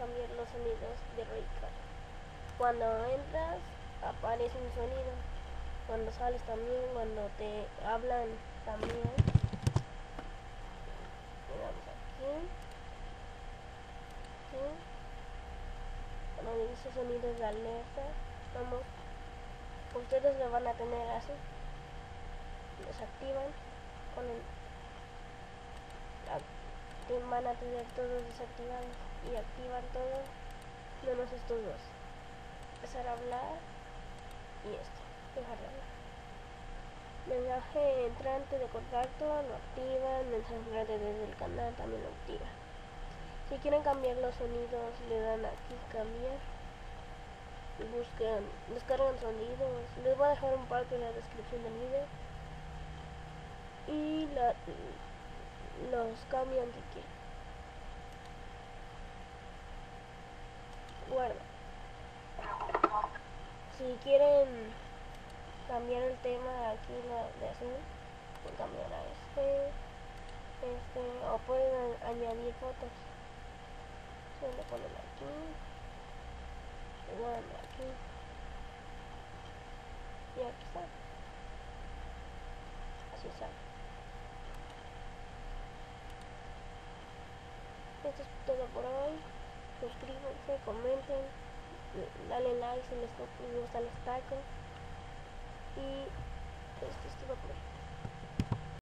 cambiar los sonidos de Raycard. Cuando entras aparece un sonido, cuando sales también, cuando te hablan también. Miramos aquí, cuando dice sonidos de alerta, vamos, ustedes lo van a tener así, desactivan, van a tener todos desactivados y activan todos menos estos dos, empezar a hablar y esto, dejar de hablar. Mensaje entrante de contacto lo activan, mensaje entrante desde el canal también lo activa. Si quieren cambiar los sonidos le dan aquí cambiar, buscan, descargan sonidos, les voy a dejar un par en la descripción del video y los cambian si quieren. Guarda. Si quieren cambiar el tema aquí de azul, pueden cambiar a o pueden añadir fotos. Se le ponen aquí, le dan aquí y aquí está. Así sale. Esto es todo por hoy. Suscríbanse, comenten, dale like si les gusta el taco y esto es todo por hoy.